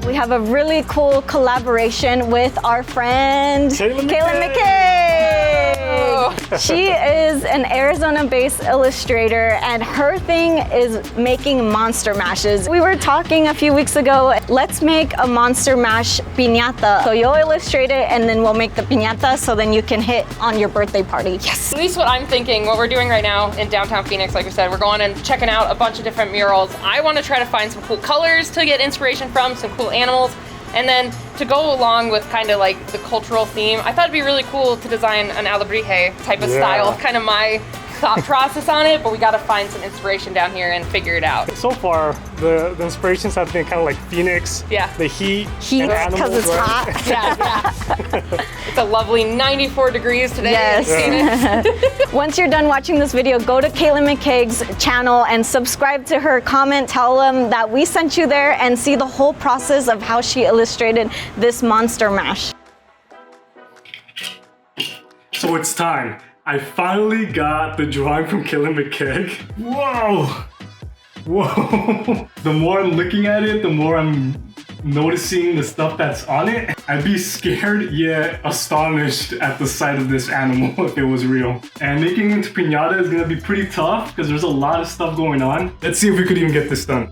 We have a really cool collaboration with our friend Katelyn McCaigue. She is an Arizona-based illustrator, and her thing is making monster mashes. We were talking a few weeks ago, let's make a monster mash piñata. So you'll illustrate it and then we'll make the piñata so then you can hit on your birthday party. Yes. At least what I'm thinking, what we're doing right now in downtown Phoenix, like I said, we're going and checking out a bunch of different murals. I want to try to find some cool colors to get inspiration from, some cool animals, and then to go along with kind of like the cultural theme, I thought it'd be really cool to design an alebrije type of style, kind of my thought process on it, but we got to find some inspiration down here and figure it out. So far, the inspirations have been kind of like Phoenix, the heat because it's hot. It's a lovely 94 degrees today. Yes. Once you're done watching this video, go to Katelyn McCaigue's channel and subscribe to her, comment, tell them that we sent you there, and see the whole process of how she illustrated this monster mash. So it's time. I finally got the drawing from Katelyn McCaigue. Whoa! Whoa! The more I'm looking at it, the more I'm noticing the stuff that's on it. I'd be scared yet astonished at the sight of this animal if it was real. And making it into piñata is gonna be pretty tough because there's a lot of stuff going on. Let's see if we could even get this done.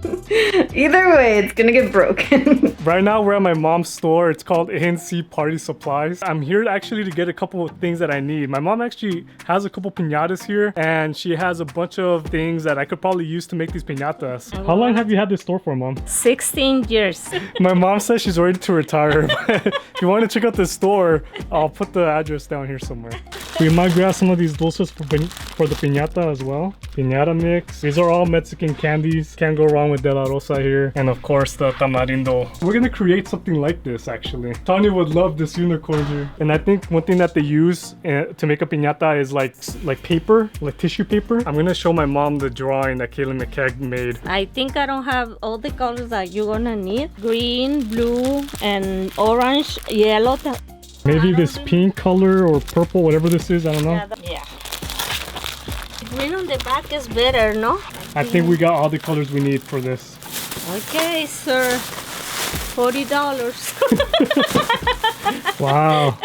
Either way, it's gonna get broken. Right now we're at my mom's store. It's called ANC Party Supplies. I'm here actually to get a couple of things that I need. My mom actually has a couple piñatas here, and she has a bunch of things that I could probably use to make these piñatas. How long have you had this store for, Mom? 16 years. My mom says she's ready to retire. If you want to check out the store, I'll put the address down here somewhere. We might grab some of these dulces for the piñata as well. Piñata mix. These are all Mexican candies. Can't go wrong with De La Rosa here. And of course the tamarindo. We're gonna create something like this actually. Thania would love this unicorn here. And I think one thing that they use to make a piñata is like paper, like tissue paper. I'm gonna show my mom the drawing that Katelyn McCaigue made. I think I don't have all the colors that you're gonna need. Green, blue, and orange, yellow. Maybe this pink color or purple, whatever this is, I don't know. Yeah. Green on the back is better, no? I think we got all the colors we need for this. Okay, sir. $40. Wow.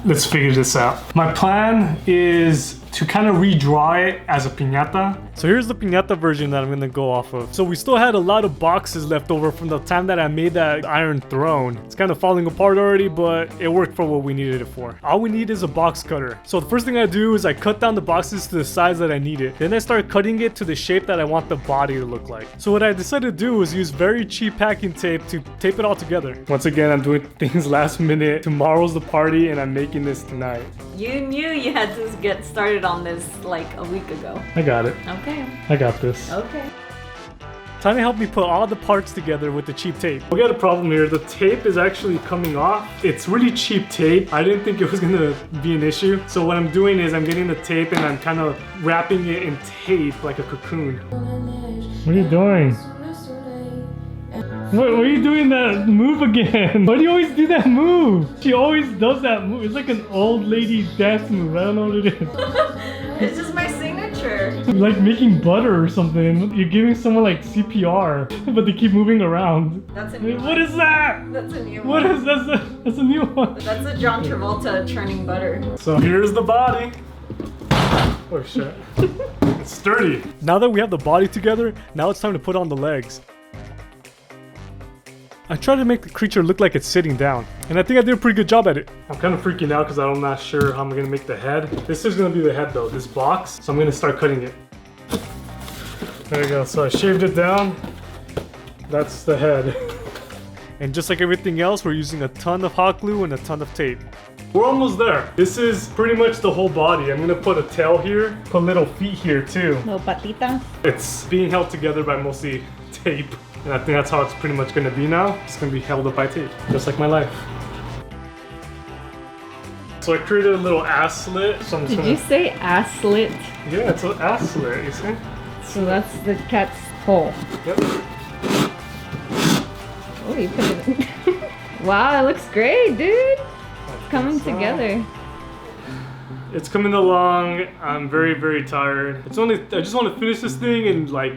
Let's figure this out. My plan is to kind of redraw it as a piñata. So here's the piñata version that I'm gonna go off of. So we still had a lot of boxes left over from the time that I made that iron throne. It's kind of falling apart already, but it worked for what we needed it for. All we need is a box cutter. So the first thing I do is I cut down the boxes to the size that I need it. Then I start cutting it to the shape that I want the body to look like. So what I decided to do was use very cheap packing tape to tape it all together. Once again, I'm doing things last minute. Tomorrow's the party and I'm making this tonight. You knew you had to get started on this like a week ago. I got it. Okay. I got this. Okay. Trying to help me put all the parts together with the cheap tape. We got a problem here. The tape is actually coming off. It's really cheap tape. I didn't think it was gonna be an issue. So what I'm doing is I'm getting the tape and I'm kind of wrapping it in tape like a cocoon. What are you doing? What are you doing that move again? Why do you always do that move? She always does that move. It's like an old lady dance move. I don't know what it is. It's just my signature. Like making butter or something. You're giving someone like CPR, but they keep moving around. That's a new one. What is that? That's a new What one. is that? That's a new one. That's a John Travolta churning butter. So here's the body. Oh shit. It's sturdy. Now that we have the body together, now it's time to put on the legs. I tried to make the creature look like it's sitting down, and I think I did a pretty good job at it. I'm kind of freaking out because I'm not sure how I'm gonna make the head. This is gonna be the head though, this box. So I'm gonna start cutting it. There we go, so I shaved it down. That's the head. And just like everything else, we're using a ton of hot glue and a ton of tape. We're almost there. This is pretty much the whole body. I'm gonna put a tail here, put little feet here too. No patita. It's being held together by mostly tape. And I think that's how it's pretty much gonna be now. It's gonna be held up by tape, just like my life. So I created a little ass slit. So Did you say ass slit? Yeah, it's an ass slit, you see? So that's the cat's hole. Yep. Oh, you put it in. Wow, it looks great, dude. It's coming together. It's coming along. I'm very, very tired. I just want to finish this thing and like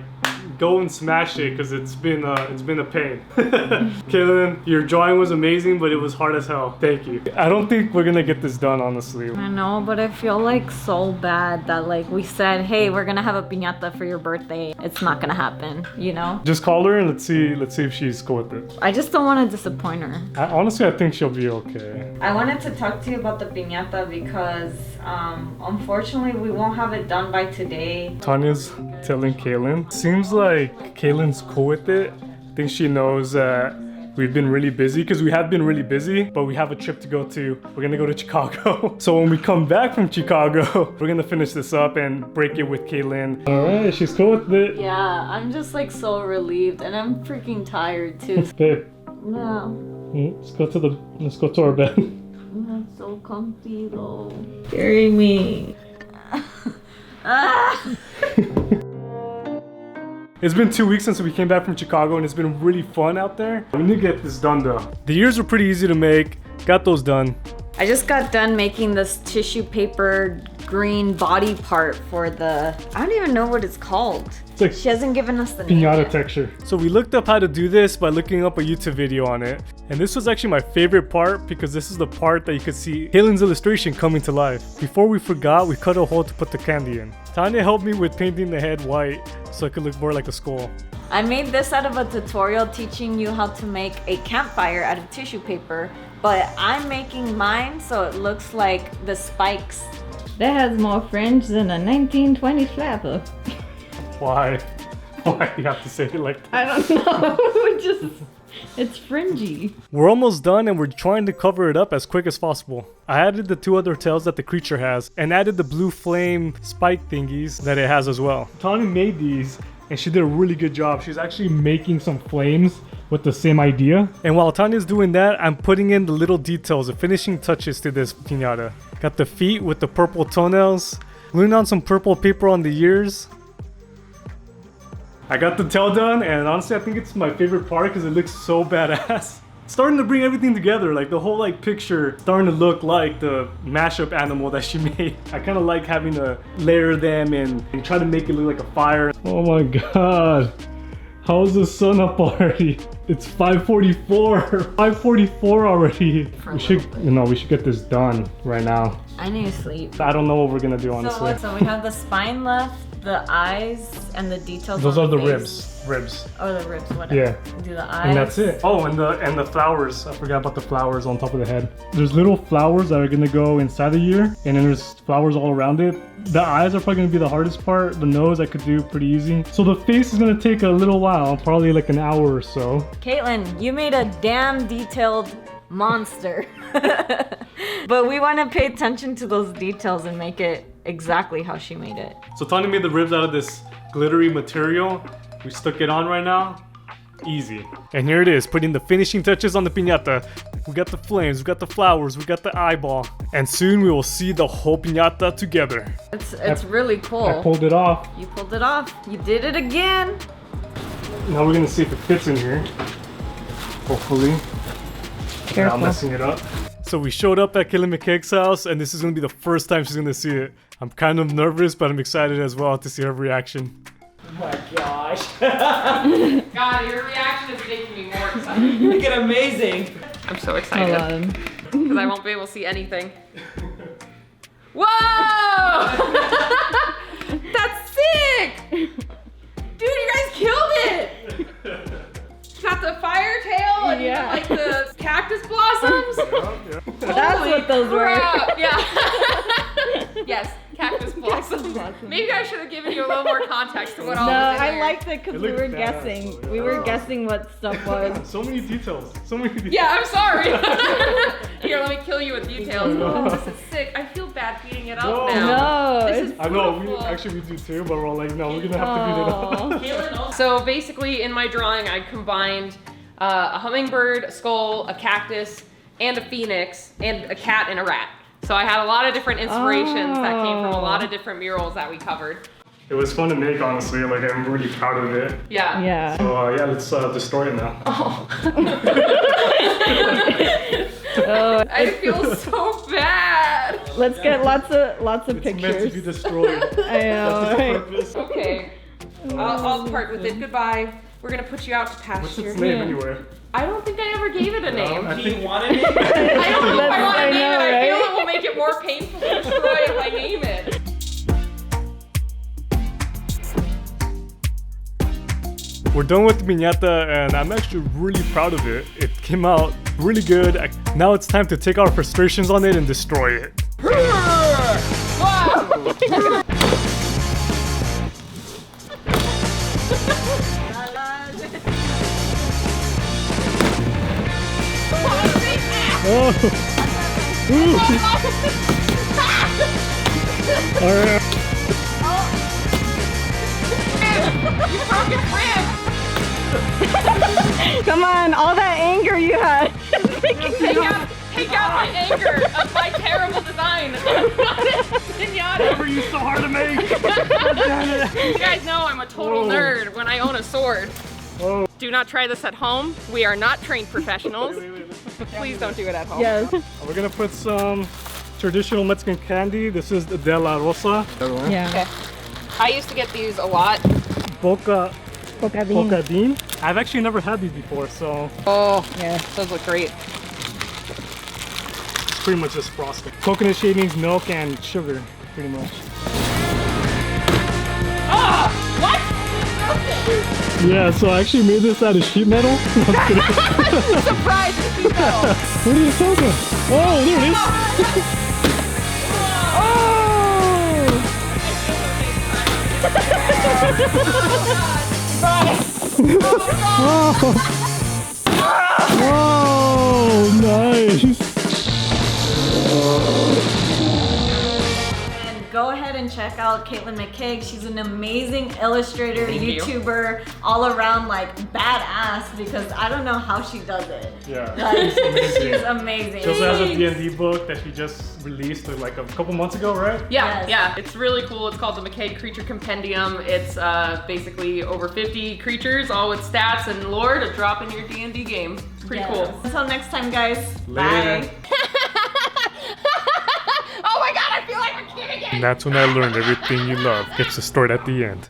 go and smash it because it's been a pain. Katelyn, your drawing was amazing, but it was hard as hell. Thank you. I don't think we're gonna get this done, honestly. I know, but I feel like so bad that like we said, hey, we're gonna have a piñata for your birthday. It's not gonna happen, you know? Just call her and let's see if she's cool with it. I just don't want to disappoint her. Honestly, I think she'll be okay. I wanted to talk to you about the piñata because unfortunately we won't have it done by today. Tanya's telling Katelyn. Seems like Katelyn's cool with it. I think she knows that we've been really busy because we have been really busy, but we have a trip to go to. We're gonna go to Chicago. So when we come back from Chicago, we're gonna finish this up and break it with Katelyn. All right, she's cool with it. Yeah, I'm just like so relieved and I'm freaking tired too. Babe, No, let's go to our bed. I'm so comfy though. Carry me. It's been 2 weeks since we came back from Chicago and it's been really fun out there. We need to get this done though. The ears were pretty easy to make. Got those done. I just got done making this tissue paper green body part for the, I don't even know what it's called. It's like She hasn't given us the name piñata yet. texture. So we looked up how to do this by looking up a YouTube video on it. And this was actually my favorite part because this is the part that you could see Katelyn's illustration coming to life. Before we forgot, we cut a hole to put the candy in. Tanya helped me with painting the head white so it could look more like a skull. I made this out of a tutorial teaching you how to make a campfire out of tissue paper, but I'm making mine so it looks like the spikes. That has more fringe than a 1920 flapper. Why? Why do you have to say it like that? I don't know. It's fringy. We're almost done and we're trying to cover it up as quick as possible. I added the 2 other tails that the creature has and added the blue flame spike thingies that it has as well. Tanya made these and she did a really good job. She's actually making some flames with the same idea. And while Tanya's doing that, I'm putting in the little details, the finishing touches to this piñata. Got the feet with the purple toenails, gluing on some purple paper on the ears. I got the tail done, and honestly I think it's my favorite part because it looks so badass. Starting to bring everything together, like the whole like picture starting to look like the mashup animal that she made. I kind of like having to layer them and try to make it look like a fire. Oh my god, how's the sun up already? It's 5:44. 5:44 already. We should get this done right now. I need to sleep. I don't know what we're gonna do honestly. So we have the spine left, the eyes, and the details. Those on are the face. ribs. Or the ribs, whatever. Yeah. Do the eyes. And that's it. Oh, and the flowers. I forgot about the flowers on top of the head. There's little flowers that are gonna go inside the ear, and then there's flowers all around it. The eyes are probably gonna be the hardest part. The nose I could do pretty easy. So the face is gonna take a little while, probably like an hour or so. Katelyn, you made a damn detailed monster. But we want to pay attention to those details and make it exactly how she made it. So Tanya made the ribs out of this glittery material. We stuck it on right now. Easy. And here it is, putting the finishing touches on the piñata. We got the flames, we got the flowers, we got the eyeball. And soon we will see the whole piñata together. It's really cool. I pulled it off. You pulled it off. You did it again. Now we're gonna see if it fits in here. Hopefully. Careful. Now messing it up. So we showed up at Katelyn McCaigue's house and this is gonna be the first time she's gonna see it. I'm kind of nervous, but I'm excited as well to see her reaction. Oh my gosh. God, your reaction is making me more excited. Look at amazing. I'm so excited. Because I won't be able to see anything. Whoa! That's sick! Dude, you guys killed it! Got the fire tail and Yeah. like the cactus blossoms. That's what those Crap. Yeah. Yes, cactus blossoms. Maybe I should have given you a little more context to what all No, was in I there. liked it because It we looked were badass. guessing. We were guessing what stuff was. So many details. So many details. Yeah, I'm sorry. Here, let me kill you with details. Oh, this is sick. I feel bad beating it up No. now. No, This is I know, beautiful. we do too, but we're all like, no, we're gonna have to beat it up. So basically, in my drawing, I combined a hummingbird, a skull, a cactus, and a phoenix, and a cat and a rat. So I had a lot of different inspirations that came from a lot of different murals that we covered. It was fun to make, honestly. Like, I'm really proud of it. Yeah. Yeah. So, yeah, let's destroy it now. Oh, I feel so bad. Let's get lots of It's meant to be pictures. destroyed. I know, That's its right? purpose. Okay, I'll part with it. Goodbye. We're gonna put you out to pasture. What's its name anyway? I don't think I ever gave it a name. I Do think you want a name? I don't know if I want to I name know, it. I feel right? it will make it more painful to destroy if I name it. We're done with the piñata and I'm actually really proud of it. It came out really good. Now it's time to take our frustrations on it and destroy it. Oh. Alright. Come on, all that anger you had. Take out my anger of my terrible design. Pinata. Were you so hard to make? You guys know I'm a total nerd when I own a sword. Oh. Do not try this at home. We are not trained professionals. Please don't do it at home. Yes. We're gonna put some traditional Mexican candy. This is the De La Rosa. Yeah. Okay. I used to get these a lot. Bocadin. I've actually never had these before, so Oh, yeah. Those look great. it's pretty much just frosting. Coconut shavings, milk, and sugar, pretty much. Oh, what? Yeah, so I actually made this out of sheet metal. I'm kidding. Surprise! It's metal. What are you talking? Oh, there it is. Oh, nice. And go ahead and check out Katelyn McCaigue. She's an amazing illustrator, YouTuber, all around like badass because I don't know how she does it. Yeah, Like, it's amazing. she's amazing. She also has a D&D book that she just released like a couple months ago, right? Yeah, Yes. yeah. It's really cool. It's called the McCaigue Creature Compendium. It's basically over 50 creatures, all with stats and lore to drop in your D&D game. It's pretty Yes. cool. Until next time, guys. Later. Bye. Oh my god, I feel like a kid again! And that's when I learned everything you love gets destroyed at the end.